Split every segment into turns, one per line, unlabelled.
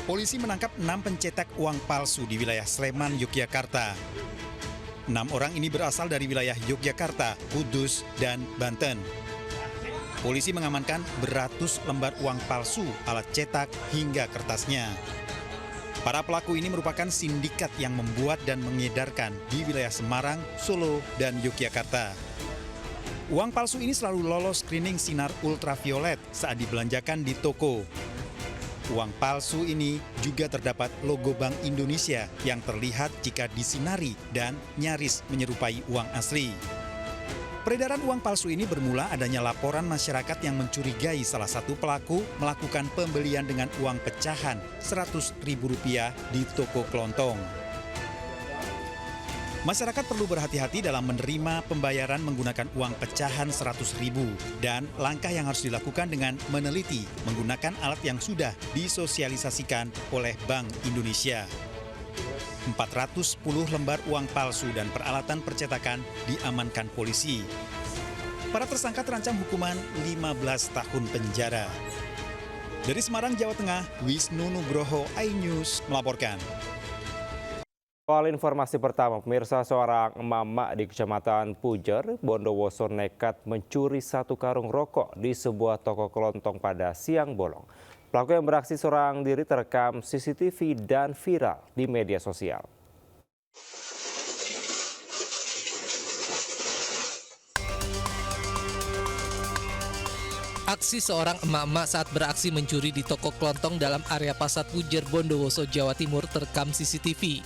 Polisi menangkap 6 pencetak uang palsu di wilayah Sleman, Yogyakarta. 6 orang ini berasal dari wilayah Yogyakarta, Kudus, dan Banten. Polisi mengamankan beratus lembar uang palsu, alat cetak, hingga kertasnya. Para pelaku ini merupakan sindikat yang membuat dan mengedarkan di wilayah Semarang, Solo, dan Yogyakarta. Uang palsu ini selalu lolos screening sinar ultraviolet saat dibelanjakan di toko. Uang palsu ini juga terdapat logo Bank Indonesia yang terlihat jika disinari dan nyaris menyerupai uang asli. Peredaran uang palsu ini bermula adanya laporan masyarakat yang mencurigai salah satu pelaku melakukan pembelian dengan uang pecahan Rp100.000 di toko kelontong. Masyarakat perlu berhati-hati dalam menerima pembayaran menggunakan uang pecahan Rp100.000 dan langkah yang harus dilakukan dengan meneliti menggunakan alat yang sudah disosialisasikan oleh Bank Indonesia. 410 lembar uang palsu dan peralatan percetakan diamankan polisi. Para tersangka terancam hukuman 15 tahun penjara. Dari Semarang, Jawa Tengah, Wisnu Nugroho, iNews melaporkan.
Soal informasi pertama, pemirsa, seorang emak-emak di Kecamatan Pujer, Bondowoso nekat mencuri 1 karung rokok di sebuah toko kelontong pada siang bolong. Pelaku yang beraksi seorang diri terekam CCTV dan viral di media sosial.
Aksi seorang emak-emak saat beraksi mencuri di toko kelontong dalam area Pasar Pujer, Bondowoso, Jawa Timur terekam CCTV.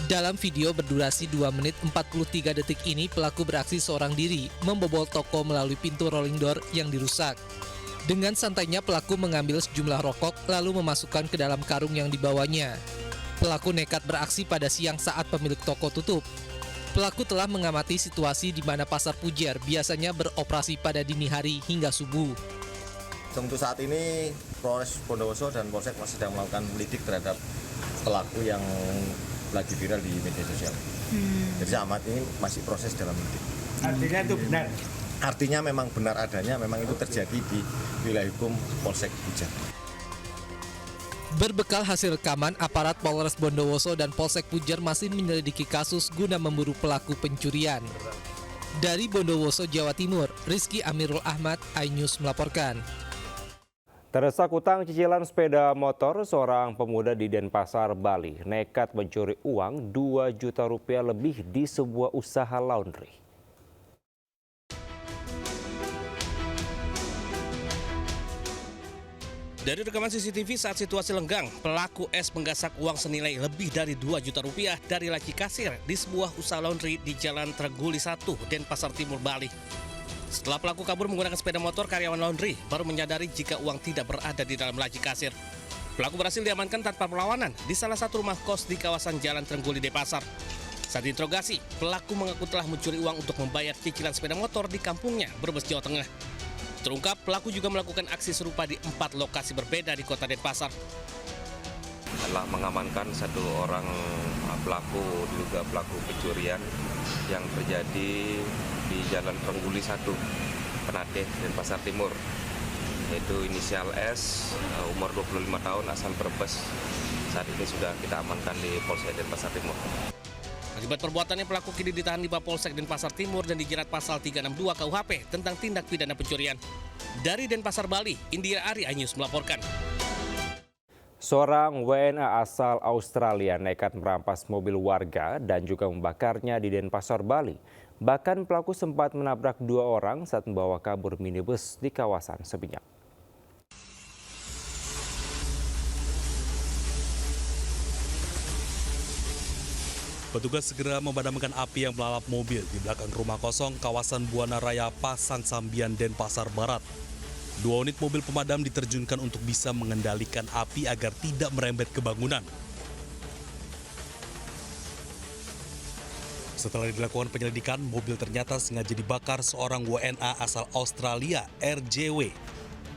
Dalam video berdurasi 2 menit 43 detik ini, pelaku beraksi seorang diri membobol toko melalui pintu rolling door yang dirusak. Dengan santainya pelaku mengambil sejumlah rokok lalu memasukkan ke dalam karung yang dibawanya. Pelaku nekat beraksi pada siang saat pemilik toko tutup. Pelaku telah mengamati situasi di mana Pasar Pujer biasanya beroperasi pada dini hari hingga subuh.
Untuk saat ini, Polres Bondowoso dan Polsek masih sedang melakukan lidik terhadap pelaku yang lagi viral di media sosial. Jadi amat ini masih proses dalam lidik.
Artinya itu benar?
Artinya memang benar adanya, memang itu terjadi di wilayah hukum Polsek Pujer.
Berbekal hasil rekaman, aparat Polres Bondowoso dan Polsek Pujer masih menyelidiki kasus guna memburu pelaku pencurian. Dari Bondowoso, Jawa Timur, Rizky Amirul Ahmad, iNews melaporkan.
Terdesak utang cicilan sepeda motor, seorang pemuda di Denpasar, Bali nekat mencuri uang Rp2 juta lebih di sebuah usaha laundry.
Dari rekaman CCTV saat situasi lenggang, pelaku S menggasak uang senilai lebih dari Rp2 juta dari laci kasir di sebuah usaha laundry di Jalan Trenguli 1, Denpasar Timur, Bali. Setelah pelaku kabur menggunakan sepeda motor, karyawan laundry baru menyadari jika uang tidak berada di dalam laci kasir. Pelaku berhasil diamankan tanpa perlawanan di salah satu rumah kos di kawasan Jalan Trenguli, Denpasar. Saat diinterogasi, pelaku mengaku telah mencuri uang untuk membayar cicilan sepeda motor di kampungnya, Brebes, Jawa Tengah. Terungkap, pelaku juga melakukan aksi serupa di 4 lokasi berbeda di kota Denpasar.
Telah mengamankan 1 orang pelaku, diduga pelaku pencurian yang terjadi di Jalan Trenguli 1, Penateh, Denpasar Timur, yaitu inisial S, umur 25 tahun, asal Brebes. Saat ini sudah kita amankan di Polsek Denpasar Timur.
Akibat perbuatannya, pelaku kini ditahan di Mapolsek Denpasar Timur dan dijerat pasal 362 KUHP tentang tindak pidana pencurian. Dari Denpasar, Bali, Indira Ari, iNews melaporkan.
Seorang WNA asal Australia nekat merampas mobil warga dan juga membakarnya di Denpasar, Bali. Bahkan pelaku sempat menabrak 2 orang saat membawa kabur minibus di kawasan Seminyak.
Petugas segera memadamkan api yang melalap mobil di belakang rumah kosong kawasan Buana Raya, Pasang Sambian, Denpasar Barat. 2 unit mobil pemadam diterjunkan untuk bisa mengendalikan api agar tidak merembet ke bangunan. Setelah dilakukan penyelidikan, mobil ternyata sengaja dibakar seorang WNA asal Australia, RJW.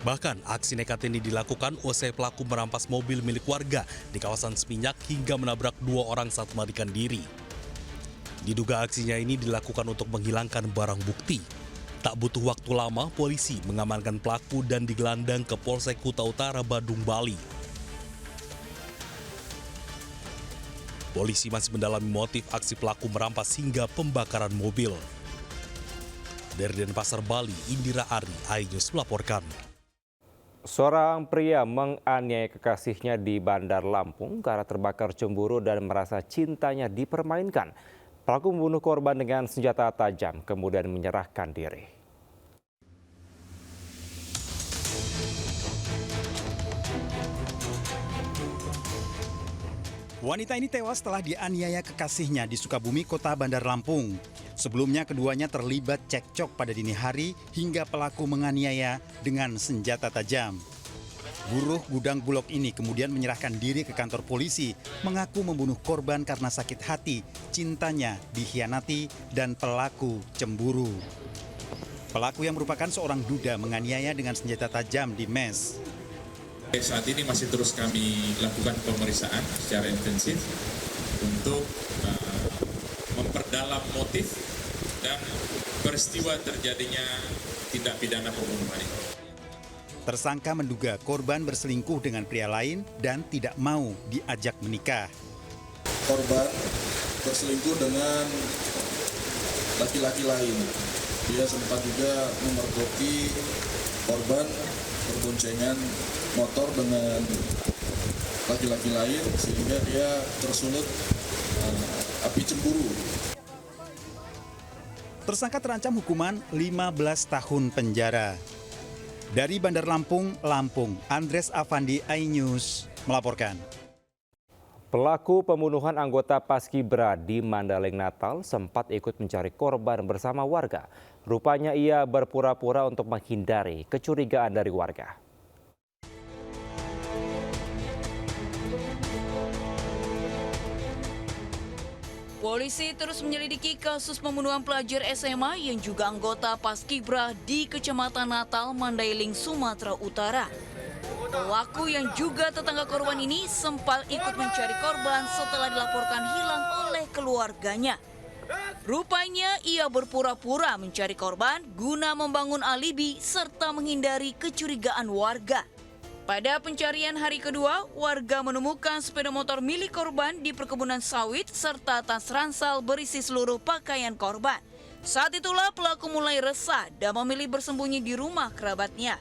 Bahkan aksi nekat ini dilakukan usai pelaku merampas mobil milik warga di kawasan Seminyak hingga menabrak 2 orang saat melarikan diri. Diduga aksinya ini dilakukan untuk menghilangkan barang bukti. Tak butuh waktu lama, polisi mengamankan pelaku dan digelandang ke Polsek Kuta Utara, Badung, Bali. Polisi masih mendalami motif aksi pelaku merampas hingga pembakaran mobil. Dari Denpasar, Bali, Indira Ari, iNews melaporkan.
Seorang pria menganiaya kekasihnya di Bandar Lampung karena terbakar cemburu dan merasa cintanya dipermainkan. Pelaku membunuh korban dengan senjata tajam, kemudian menyerahkan diri.
Wanita ini tewas setelah dianiaya kekasihnya di Sukabumi, Kota Bandar Lampung. Sebelumnya keduanya terlibat cekcok pada dini hari hingga pelaku menganiaya dengan senjata tajam. Buruh gudang Bulog ini kemudian menyerahkan diri ke kantor polisi, mengaku membunuh korban karena sakit hati, cintanya dikhianati, dan pelaku cemburu. Pelaku yang merupakan seorang duda menganiaya dengan senjata tajam di mes.
Saat ini masih terus kami lakukan pemeriksaan secara intensif untuk memperdalam motif dan peristiwa terjadinya tindak pidana pembunuhan ini.
Tersangka menduga korban berselingkuh dengan pria lain dan tidak mau diajak menikah.
Korban berselingkuh dengan laki-laki lain. Dia sempat juga memergoki korban berboncengan motor dengan laki-laki lain sehingga dia tersulut api cemburu.
Tersangka terancam hukuman 15 tahun penjara. Dari Bandar Lampung, Andres Afandi, iNews melaporkan.
Pelaku pembunuhan anggota Paskibra di Mandailing Natal sempat ikut mencari korban bersama warga. Rupanya ia berpura-pura untuk menghindari kecurigaan dari warga.
Polisi terus menyelidiki kasus pembunuhan pelajar SMA yang juga anggota Paskibra di Kecamatan Natal, Mandailing, Sumatera Utara. Pelaku yang juga tetangga korban ini sempat ikut mencari korban setelah dilaporkan hilang oleh keluarganya. Rupanya ia berpura-pura mencari korban guna membangun alibi serta menghindari kecurigaan warga. Pada pencarian hari kedua, warga menemukan sepeda motor milik korban di perkebunan sawit serta tas ransel berisi seluruh pakaian korban. Saat itulah pelaku mulai resah dan memilih bersembunyi di rumah kerabatnya.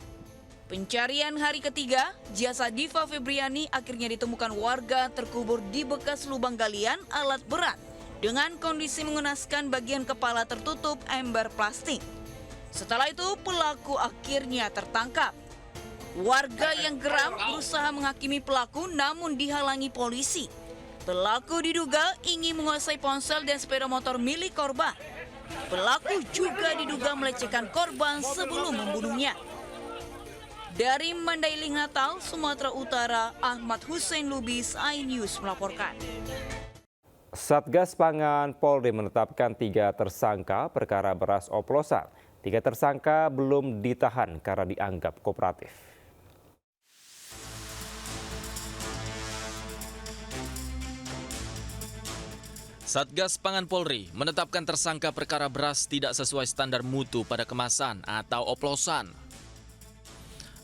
Pencarian hari ketiga, jasad Diva Febriani akhirnya ditemukan warga terkubur di bekas lubang galian alat berat dengan kondisi mengenaskan bagian kepala tertutup ember plastik. Setelah itu, pelaku akhirnya tertangkap. Warga yang geram berusaha menghakimi pelaku namun dihalangi polisi. Pelaku diduga ingin menguasai ponsel dan sepeda motor milik korban. Pelaku juga diduga melecehkan korban sebelum membunuhnya. Dari Mandailing Natal, Sumatera Utara, Ahmad Hussein Lubis, iNews melaporkan.
Satgas Pangan Polri menetapkan 3 tersangka perkara beras oplosan. 3 tersangka belum ditahan karena dianggap kooperatif.
Satgas Pangan Polri menetapkan tersangka perkara beras tidak sesuai standar mutu pada kemasan atau oplosan.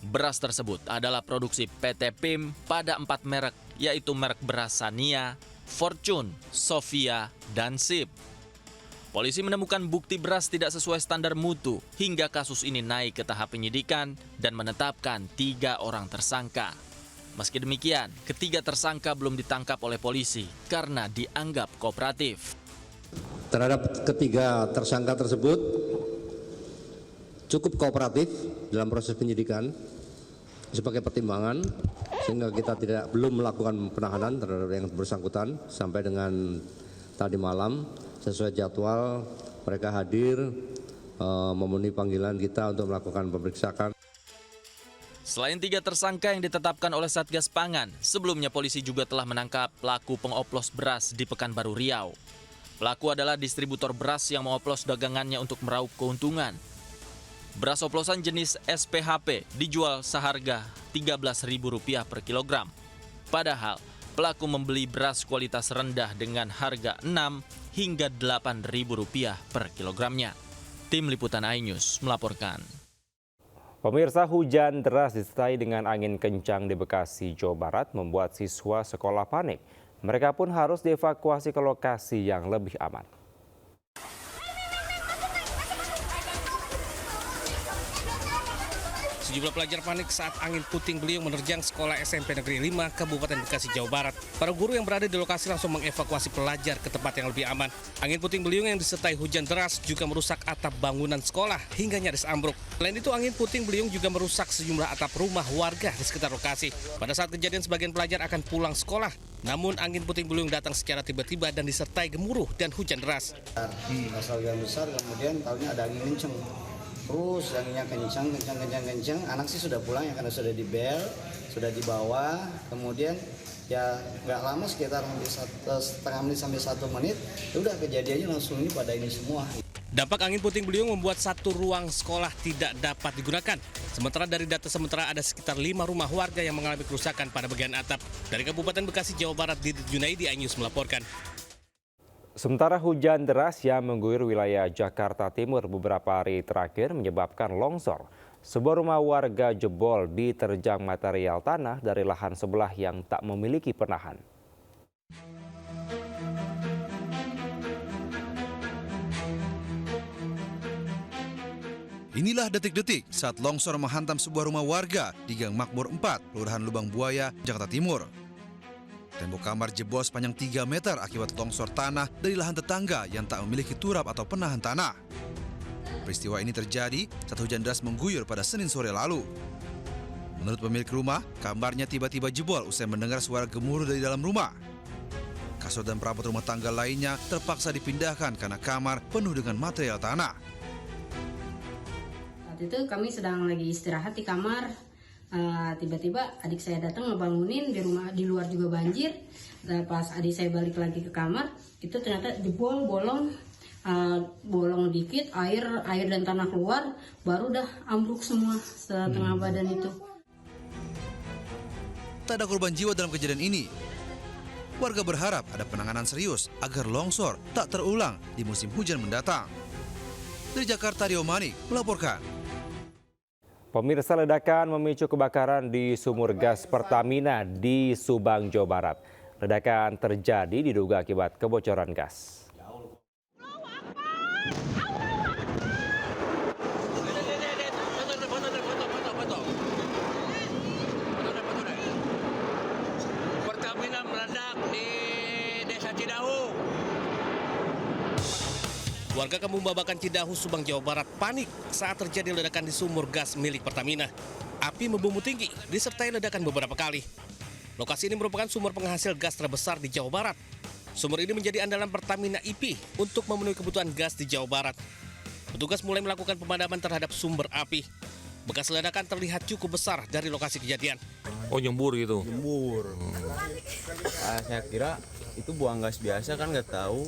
Beras tersebut adalah produksi PT PIM pada 4 merek, yaitu merek beras Sania, Fortune, Sofia, dan Sip. Polisi menemukan bukti beras tidak sesuai standar mutu hingga kasus ini naik ke tahap penyidikan dan menetapkan 3 orang tersangka. Meski demikian, ketiga tersangka belum ditangkap oleh polisi karena dianggap kooperatif.
Terhadap ketiga tersangka tersebut cukup kooperatif dalam proses penyidikan sebagai pertimbangan, sehingga kita belum melakukan penahanan terhadap yang bersangkutan sampai dengan tadi malam. Sesuai jadwal mereka hadir memenuhi panggilan kita untuk melakukan pemeriksaan.
Selain 3 tersangka yang ditetapkan oleh Satgas Pangan, sebelumnya polisi juga telah menangkap pelaku pengoplos beras di Pekanbaru Riau. Pelaku adalah distributor beras yang mengoplos dagangannya untuk meraup keuntungan. Beras oplosan jenis SPHP dijual seharga Rp13.000 per kilogram. Padahal pelaku membeli beras kualitas rendah dengan harga Rp6 hingga Rp8.000 per kilogramnya. Tim Liputan iNews melaporkan.
Pemirsa, hujan deras disertai dengan angin kencang di Bekasi, Jawa Barat membuat siswa sekolah panik. Mereka pun harus dievakuasi ke lokasi yang lebih aman.
Sejumlah pelajar panik saat angin puting beliung menerjang sekolah SMP Negeri 5 Kabupaten Bekasi, Jawa Barat. Para guru yang berada di lokasi langsung mengevakuasi pelajar ke tempat yang lebih aman. Angin puting beliung yang disertai hujan deras juga merusak atap bangunan sekolah hingga nyaris ambruk. Selain itu, angin puting beliung juga merusak sejumlah atap rumah warga di sekitar lokasi. Pada saat kejadian, sebagian pelajar akan pulang sekolah. Namun angin puting beliung datang secara tiba-tiba dan disertai gemuruh dan hujan deras.
Asal yang besar, kemudian tahunya ada angin kenceng. Terus anginnya kencang, anak sih sudah pulang ya karena sudah dibel, sudah dibawa, kemudian ya nggak lama sekitar setengah menit sampai 1 menit, ya udah kejadiannya langsung ini pada ini semua.
Dampak angin puting beliung membuat satu ruang sekolah tidak dapat digunakan. Sementara dari data sementara ada sekitar 5 rumah warga yang mengalami kerusakan pada bagian atap. Dari Kabupaten Bekasi, Jawa Barat, Didit Junaidi, iNews melaporkan.
Sementara hujan deras yang mengguyur wilayah Jakarta Timur beberapa hari terakhir menyebabkan longsor. Sebuah rumah warga jebol diterjang material tanah dari lahan sebelah yang tak memiliki penahan.
Inilah detik-detik saat longsor menghantam sebuah rumah warga di Gang Makmur 4, Kelurahan Lubang Buaya, Jakarta Timur. Tembok kamar jebol sepanjang 3 meter akibat longsor tanah dari lahan tetangga yang tak memiliki turap atau penahan tanah. Peristiwa ini terjadi saat hujan deras mengguyur pada Senin sore lalu. Menurut pemilik rumah, kamarnya tiba-tiba jebol usai mendengar suara gemuruh dari dalam rumah. Kasur dan perabot rumah tangga lainnya terpaksa dipindahkan karena kamar penuh dengan material tanah.
Saat itu kami sedang lagi istirahat di kamar. Tiba-tiba adik saya datang ngebangunin, di rumah di luar juga banjir. Pas adik saya balik lagi ke kamar, itu ternyata jebol, bolong dikit, air dan tanah keluar, baru dah ambruk semua setengah badan itu.
Tak ada korban jiwa dalam kejadian ini. Warga berharap ada penanganan serius agar longsor tak terulang di musim hujan mendatang. Dari Jakarta, Rio Manik melaporkan.
Pemirsa, ledakan memicu kebakaran di sumur gas Pertamina di Subang, Jawa Barat. Ledakan terjadi diduga akibat kebocoran gas.
Pertamina meledak di Desa Cidahu.
Warga Kampung Babakan Cidahu, Subang, Jawa Barat panik saat terjadi ledakan di sumur gas milik Pertamina. Api membumbung tinggi disertai ledakan beberapa kali. Lokasi ini merupakan sumur penghasil gas terbesar di Jawa Barat. Sumur ini menjadi andalan Pertamina IP untuk memenuhi kebutuhan gas di Jawa Barat. Petugas mulai melakukan pemadaman terhadap sumber api. Bekas ledakan terlihat cukup besar dari lokasi kejadian.
Oh, nyembur gitu?
Nyembur. Saya kira itu buang gas biasa kan, nggak tahu.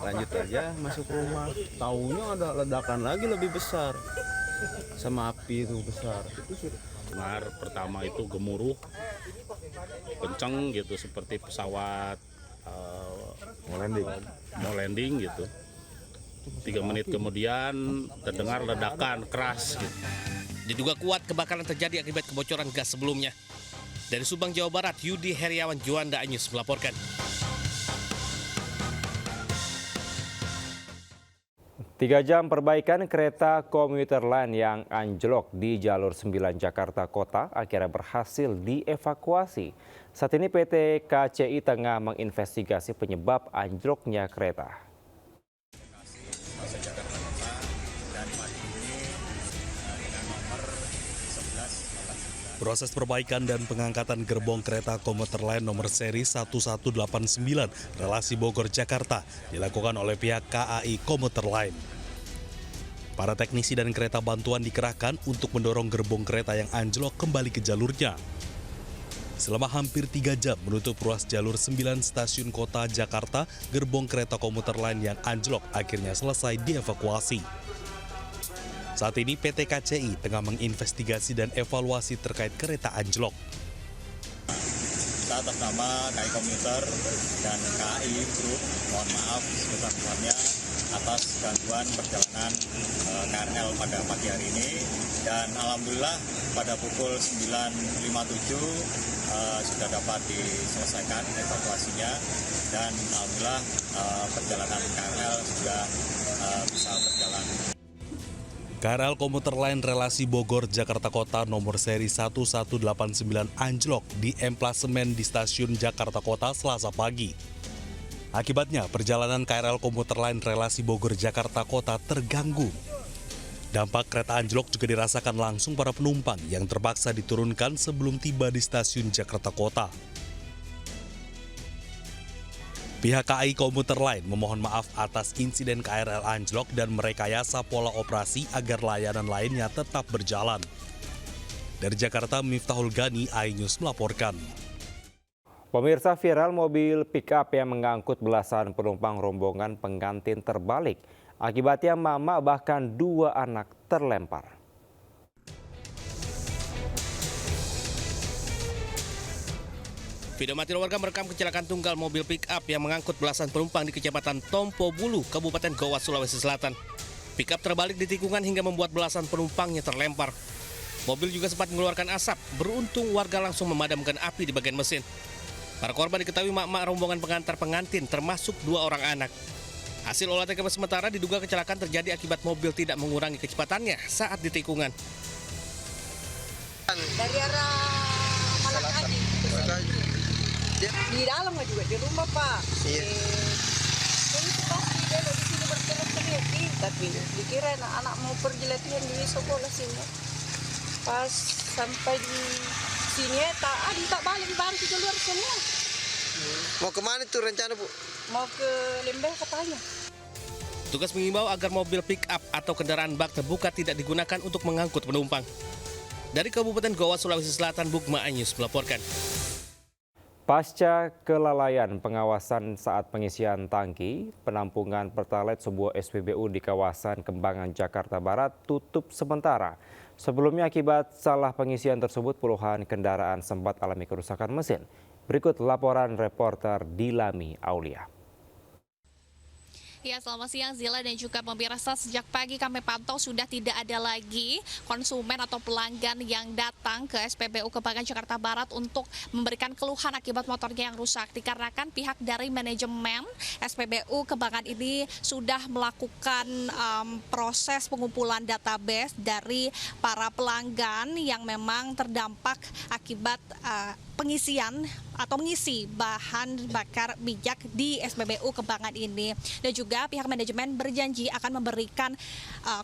Lanjut aja masuk rumah, taunya ada ledakan lagi lebih besar, sama api itu besar.
Dengar pertama itu gemuruh kenceng gitu seperti pesawat mau landing gitu. 3 menit kemudian terdengar ledakan keras gitu.
Diduga kuat kebakaran terjadi akibat kebocoran gas sebelumnya. Dari Subang, Jawa Barat, Yudi Heriawan Juanda, iNews melaporkan.
3 jam perbaikan kereta komuter lain yang anjlok di jalur 9 Jakarta Kota akhirnya berhasil dievakuasi. Saat ini PT KCI tengah menginvestigasi penyebab anjloknya kereta.
Proses perbaikan dan pengangkatan gerbong kereta komuter lain nomor seri 1189 relasi Bogor Jakarta dilakukan oleh pihak KAI Komuter Line. Para teknisi dan kereta bantuan dikerahkan untuk mendorong gerbong kereta yang anjlok kembali ke jalurnya. Selama hampir 3 jam menutup ruas jalur 9 stasiun kota Jakarta, gerbong kereta komuter lain yang anjlok akhirnya selesai dievakuasi. Saat ini PT KCI tengah menginvestigasi dan evaluasi terkait kereta anjlok.
Atas nama KAI Komuter dan KAI Group, mohon maaf sebesar-besarnya atas gangguan perjalanan KRL pada pagi hari ini. Dan alhamdulillah pada pukul 9.57 sudah dapat diselesaikan evakuasinya dan alhamdulillah perjalanan KRL sudah bisa berjalan.
KRL komuter lain relasi Bogor-Jakarta Kota nomor seri 1189 anjlok di emplasemen di stasiun Jakarta Kota Selasa pagi. Akibatnya, perjalanan KRL komuter lain relasi Bogor-Jakarta Kota terganggu. Dampak kereta anjlok juga dirasakan langsung para penumpang yang terpaksa diturunkan sebelum tiba di stasiun Jakarta Kota. Pihak KAI Komuter Line memohon maaf atas insiden KRL anjlok dan merekayasa pola operasi agar layanan lainnya tetap berjalan. Dari Jakarta, Miftahul Gani, iNews melaporkan.
Pemirsa, viral mobil pick-up yang mengangkut belasan penumpang rombongan pengantin terbalik. Akibatnya mama bahkan 2 anak terlempar.
Video amatir warga merekam kecelakaan tunggal mobil pick-up yang mengangkut belasan penumpang di Kecamatan Tompo Bulu, Kabupaten Goa, Sulawesi Selatan. Pick-up terbalik di tikungan hingga membuat belasan penumpangnya terlempar. Mobil juga sempat mengeluarkan asap. Beruntung warga langsung memadamkan api di bagian mesin. Para korban diketahui mak-mak rombongan pengantar pengantin, termasuk 2 orang anak. Hasil olah TKP sementara diduga kecelakaan terjadi akibat mobil tidak mengurangi kecepatannya saat di tikungan.
Dari arah Malakaji. Di dalam juga, di rumah Pak. Iya. Itu pasti dia di sini berteriak-teriak, tapi dikira anak mau pergi latihan di sekolah sini. Pas sampai di sini tak balik keluar semua.
Mau kemana tuh rencana Bu?
Mau ke Lembeh katanya.
Tugas mengimbau agar mobil pick-up atau kendaraan bak terbuka tidak digunakan untuk mengangkut penumpang. Dari Kabupaten Goa, Sulawesi Selatan, Bugma iNews melaporkan.
Pasca kelalaian pengawasan saat pengisian tangki, penampungan Pertalite sebuah SPBU di kawasan Kembangan, Jakarta Barat tutup sementara. Sebelumnya akibat salah pengisian tersebut puluhan kendaraan sempat alami kerusakan mesin. Berikut laporan reporter Dilami Aulia.
Ya, selamat siang Zila dan juga pemirsa. Sejak pagi kami pantau sudah tidak ada lagi konsumen atau pelanggan yang datang ke SPBU Kembangan, Jakarta Barat untuk memberikan keluhan akibat motornya yang rusak. Dikarenakan pihak dari manajemen SPBU Kembangan ini sudah melakukan proses pengumpulan database dari para pelanggan yang memang terdampak akibat pengisian atau mengisi bahan bakar minyak di SPBU Kembangan ini. Dan juga pihak manajemen berjanji akan memberikan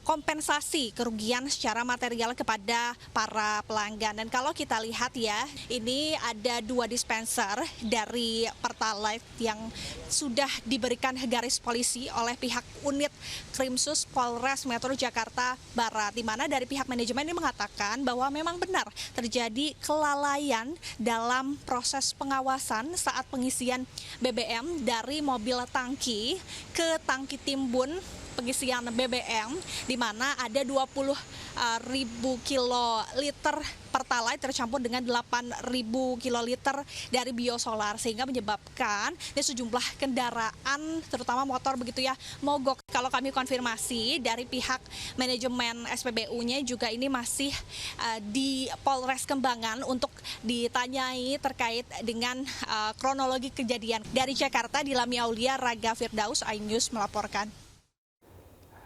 kompensasi kerugian secara material kepada para pelanggan. Dan kalau kita lihat ya, ini ada 2 dispenser dari Pertalite yang sudah diberikan garis polisi oleh pihak unit Krimsus Polres Metro Jakarta Barat, di mana dari pihak manajemen ini mengatakan bahwa memang benar terjadi kelalaian dalam proses pengawasan saat pengisian BBM dari mobil tangki ke tangki timbun pengisian BBM, di mana ada 20.000 kiloliter Pertalite tercampur dengan 8.000 kiloliter dari biosolar, sehingga menyebabkan sejumlah kendaraan terutama motor begitu ya mogok. Kalau kami konfirmasi dari pihak manajemen SPBU-nya juga ini masih di Polres Kembangan untuk ditanyai terkait dengan kronologi kejadian. Dari Jakarta, Dilami Aulia, Raga Firdaus, iNews melaporkan.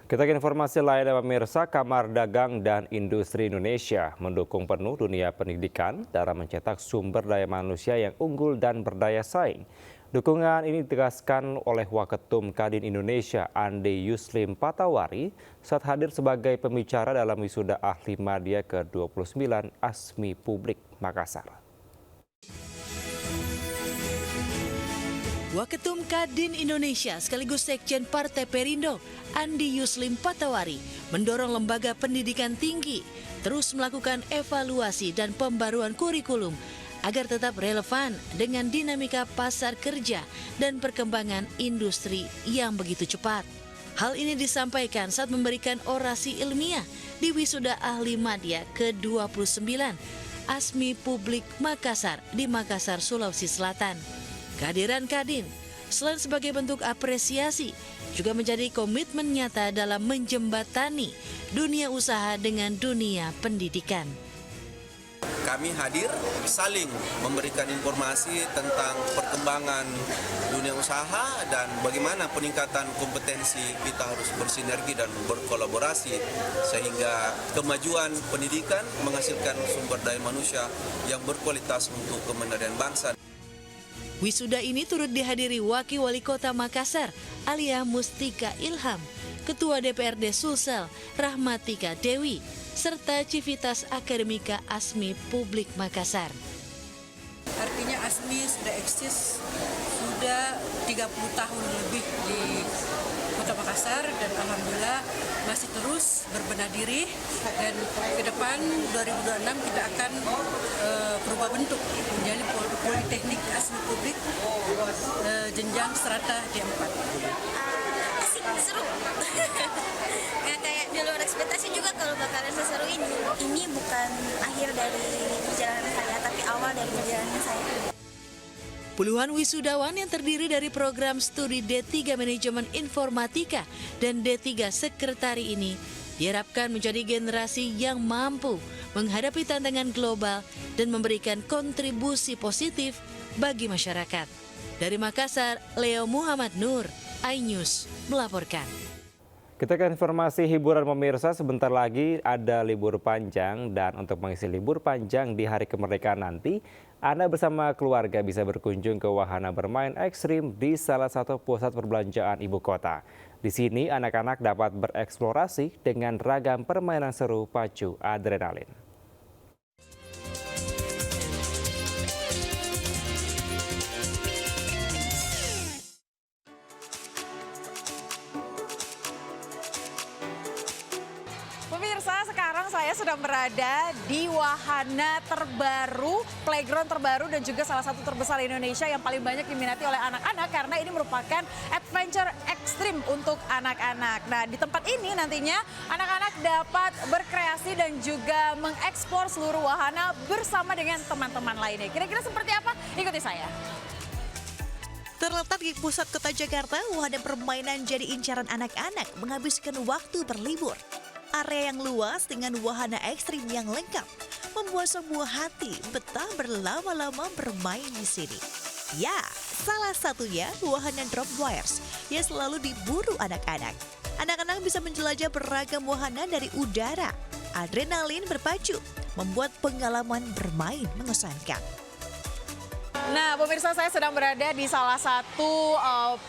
Kita ke informasi lain, pemirsa. Kamar Dagang dan Industri Indonesia mendukung penuh dunia pendidikan dalam mencetak sumber daya manusia yang unggul dan berdaya saing. Dukungan ini ditegaskan oleh Waketum Kadin Indonesia Andi Yuslim Patawari saat hadir sebagai pembicara dalam wisuda ahli media ke-29 ASMI Publik Makassar.
Waketum Kadin Indonesia sekaligus Sekjen Partai Perindo Andi Yuslim Patawari mendorong lembaga pendidikan tinggi terus melakukan evaluasi dan pembaruan kurikulum agar tetap relevan dengan dinamika pasar kerja dan perkembangan industri yang begitu cepat. Hal ini disampaikan saat memberikan orasi ilmiah di wisuda ahli media ke-29 ASMI Publik Makassar di Makassar, Sulawesi Selatan. Kehadiran Kadin selain sebagai bentuk apresiasi juga menjadi komitmen nyata dalam menjembatani dunia usaha dengan dunia pendidikan.
kami hadir saling memberikan informasi tentang perkembangan dunia usaha dan bagaimana peningkatan kompetensi kita harus bersinergi dan berkolaborasi sehingga kemajuan pendidikan menghasilkan sumber daya manusia yang berkualitas untuk kemenangan bangsa.
Wisuda ini turut dihadiri Wakil Wali Kota Makassar, Alia Mustika Ilham, Ketua DPRD Sulsel, Rahmatika Dewi, serta Civitas Akademika ASMI Publik Makassar.
Artinya ASMI sudah eksis sudah 30 tahun lebih di Kota Makassar dan alhamdulillah masih terus berbenah diri dan ke depan 2026 kita akan berubah bentuk menjadi Politeknik ASMI Publik jenjang strata D4.
Asik, seru. Kayak di luar ekspektasi juga kalau bakalan seseru ini. Ini bukan akhir dari perjalanan saya, tapi awal dari perjalanan saya.
Puluhan wisudawan yang terdiri dari program studi D3 Manajemen Informatika dan D3 Sekretari ini diharapkan menjadi generasi yang mampu menghadapi tantangan global dan memberikan kontribusi positif bagi masyarakat. Dari Makassar, Leo Muhammad Nur, iNews melaporkan.
Kita ke informasi hiburan pemirsa, sebentar lagi ada libur panjang dan untuk mengisi libur panjang di hari kemerdekaan nanti, Anda bersama keluarga bisa berkunjung ke wahana bermain ekstrim di salah satu pusat perbelanjaan ibu kota. Di sini anak-anak dapat bereksplorasi dengan ragam permainan seru pacu adrenalin.
Pemirsa, sekarang saya sedang berada di wahana terbaru, playground terbaru dan juga salah satu terbesar di Indonesia yang paling banyak diminati oleh anak-anak karena ini merupakan adventure ekstrim untuk anak-anak. Nah, di tempat ini nantinya anak-anak dapat berkreasi dan juga mengeksplor seluruh wahana bersama dengan teman-teman lainnya. Kira-kira seperti apa? Ikuti saya.
Terletak di pusat kota Jakarta, wahana permainan jadi incaran anak-anak menghabiskan waktu berlibur. Area yang luas dengan wahana ekstrim yang lengkap membuat semua hati betah berlama-lama bermain di sini. Ya, salah satunya wahana drop wires yang selalu diburu anak-anak. Anak-anak bisa menjelajah beragam wahana dari udara. Adrenalin berpacu membuat pengalaman bermain mengesankan.
Nah, pemirsa, saya sedang berada di salah satu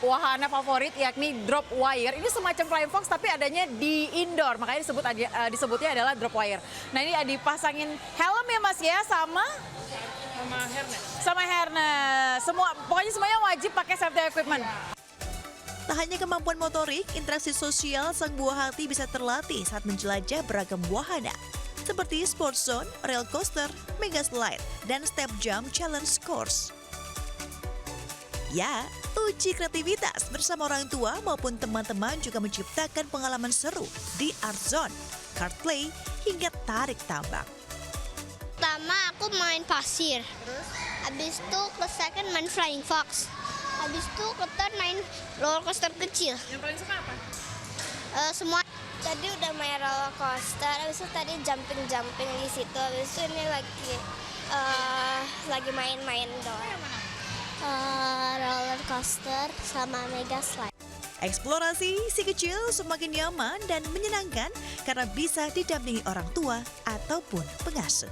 wahana favorit yakni drop wire. Ini semacam flying fox tapi adanya di indoor, makanya disebutnya adalah drop wire. Nah, ini dipasangin helm ya Mas ya sama harness. Pokoknya semuanya wajib pakai safety equipment.
Tak hanya kemampuan motorik, interaksi sosial sang buah hati bisa terlatih saat menjelajah beragam wahana. Seperti Sports Zone, Rail Coaster, Mega Slide, dan Step Jump Challenge Course. Ya, uji kreativitas bersama orang tua maupun teman-teman juga menciptakan pengalaman seru di Art Zone, Card Play, hingga tarik tambang.
Pertama aku main pasir, habis itu ke second main flying fox, habis itu ke third main roller coaster kecil.
Yang paling suka apa?
Semua. Tadi udah main roller coaster, habis itu tadi jumping di situ, habis itu ini lagi main-main doang. Roller coaster sama Mega Slide.
Eksplorasi si kecil semakin nyaman dan menyenangkan karena bisa didampingi orang tua ataupun pengasuh.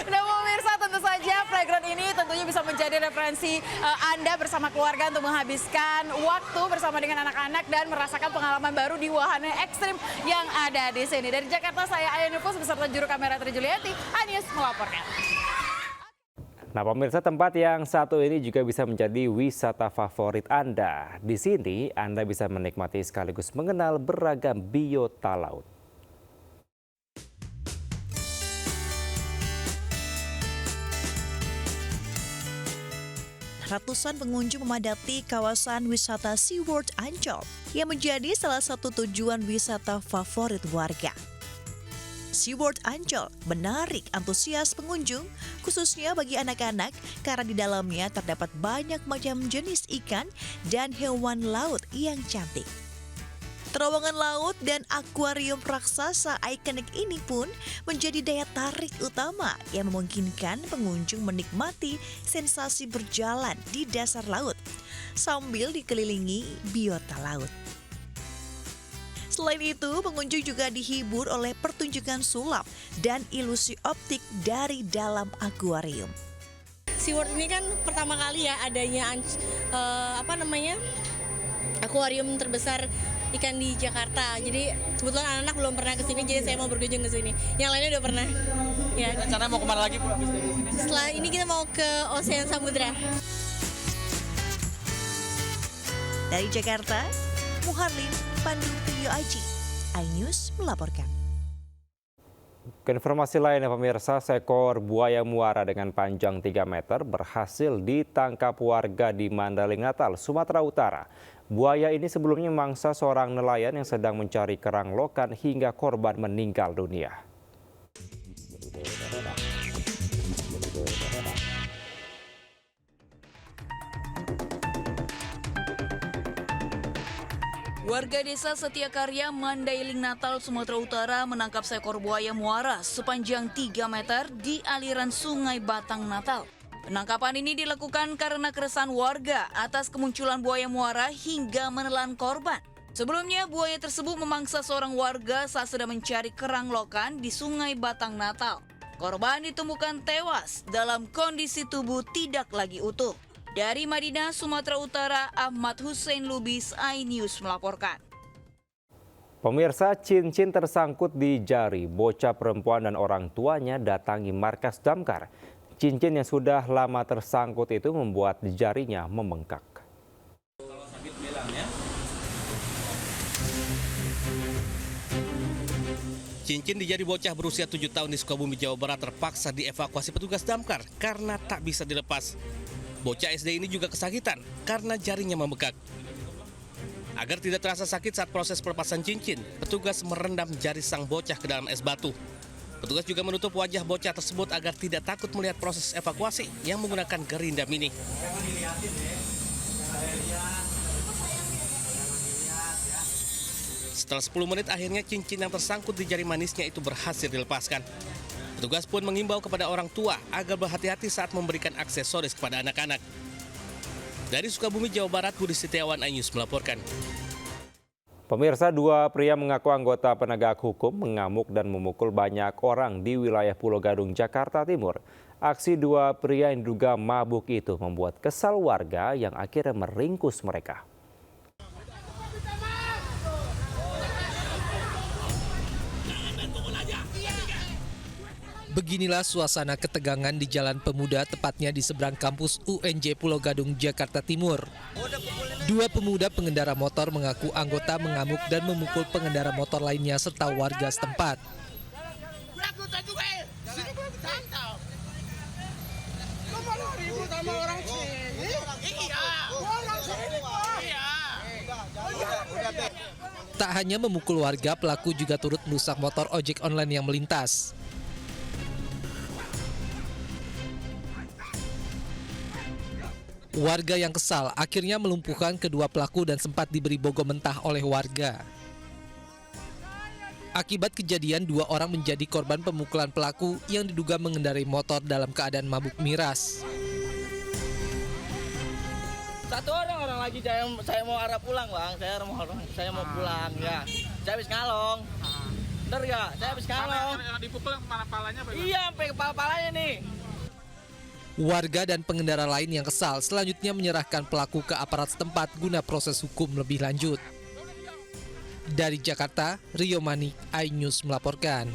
Nah, pemirsa, tentu saja playground ini tentunya bisa menjadi referensi Anda bersama keluarga untuk menghabiskan waktu bersama dengan anak-anak dan merasakan pengalaman baru di wahana ekstrim yang ada di sini. Dari Jakarta, saya Ayani Nufus beserta juru kamera Tri Juliati, iNews melaporkan.
Nah, pemirsa, tempat yang satu ini juga bisa menjadi wisata favorit Anda. Di sini Anda bisa menikmati sekaligus mengenal beragam biota laut.
Ratusan pengunjung memadati kawasan wisata SeaWorld Ancol yang menjadi salah satu tujuan wisata favorit warga. SeaWorld Ancol menarik antusias pengunjung, khususnya bagi anak-anak karena di dalamnya terdapat banyak macam jenis ikan dan hewan laut yang cantik. Terowongan laut dan akuarium raksasa ikonik ini pun menjadi daya tarik utama yang memungkinkan pengunjung menikmati sensasi berjalan di dasar laut sambil dikelilingi biota laut. Selain itu, pengunjung juga dihibur oleh pertunjukan sulap dan ilusi optik dari dalam akuarium.
SeaWorld ini kan pertama kali ya adanya akuarium terbesar ikan di Jakarta. Jadi kebetulan anak-anak belum pernah kesini, jadi saya mau berkunjung ke sini. Yang lainnya udah pernah. Ya.
Rencana mau kemana lagi Bu?
Setelah ini kita mau ke Ocean Samudra.
Dari Jakarta, Muharlin Pandu Priyo Aji, iNews melaporkan.
Ke informasi lainnya pemirsa, seekor buaya muara dengan panjang 3 meter berhasil ditangkap warga di Mandaling Natal, Sumatera Utara. Buaya ini sebelumnya memangsa seorang nelayan yang sedang mencari kerang lokan hingga korban meninggal dunia.
Warga desa Setiakarya, Mandailing Natal, Sumatera Utara menangkap seekor buaya muara sepanjang 3 meter di aliran Sungai Batang Natal. Penangkapan ini dilakukan karena keresahan warga atas kemunculan buaya muara hingga menelan korban. Sebelumnya, buaya tersebut memangsa seorang warga saat sedang mencari kerang lokan di Sungai Batang Natal. Korban ditemukan tewas dalam kondisi tubuh tidak lagi utuh. Dari Madinah, Sumatera Utara, Ahmad Hussein Lubis, iNews melaporkan.
Pemirsa, cincin tersangkut di jari bocah perempuan dan orang tuanya datangi markas Damkar. Cincin yang sudah lama tersangkut itu membuat jarinya membengkak.
Cincin di jari bocah berusia 7 tahun di Sukabumi, Jawa Barat terpaksa dievakuasi petugas damkar karena tak bisa dilepas. Bocah SD ini juga kesakitan karena jarinya membengkak. Agar tidak terasa sakit saat proses pelepasan cincin, petugas merendam jari sang bocah ke dalam es batu. Petugas juga menutup wajah bocah tersebut agar tidak takut melihat proses evakuasi yang menggunakan gerindam ini. Setelah 10 menit akhirnya cincin yang tersangkut di jari manisnya itu berhasil dilepaskan. Petugas pun mengimbau kepada orang tua agar berhati-hati saat memberikan aksesoris kepada anak-anak. Dari Sukabumi, Jawa Barat, Budi Setiawan, iNews melaporkan.
Pemirsa, 2 pria mengaku anggota penegak hukum mengamuk dan memukul banyak orang di wilayah Pulau Gadung, Jakarta Timur. Aksi 2 pria yang diduga mabuk itu membuat kesal warga yang akhirnya meringkus mereka.
Beginilah suasana ketegangan di Jalan Pemuda, tepatnya di seberang kampus UNJ Pulau Gadung, Jakarta Timur. 2 pemuda pengendara motor mengaku anggota mengamuk dan memukul pengendara motor lainnya serta warga setempat. Tak hanya memukul warga, pelaku juga turut merusak motor ojek online yang melintas. Warga yang kesal akhirnya melumpuhkan kedua pelaku dan sempat diberi bogor mentah oleh warga. Akibat kejadian, 2 orang menjadi korban pemukulan pelaku yang diduga mengendarai motor dalam keadaan mabuk miras.
Satu orang lagi saya mau arah pulang, Bang. Saya mau pulang ya. Saya habis ngalong. Bener ya? Saya habis ngalong.
Yang dipukul yang kepala-palanya apa?
Iya, sampai kepala-palanya nih.
Warga dan pengendara lain yang kesal selanjutnya menyerahkan pelaku ke aparat setempat guna proses hukum lebih lanjut. Dari Jakarta, Rio Manik, iNews melaporkan.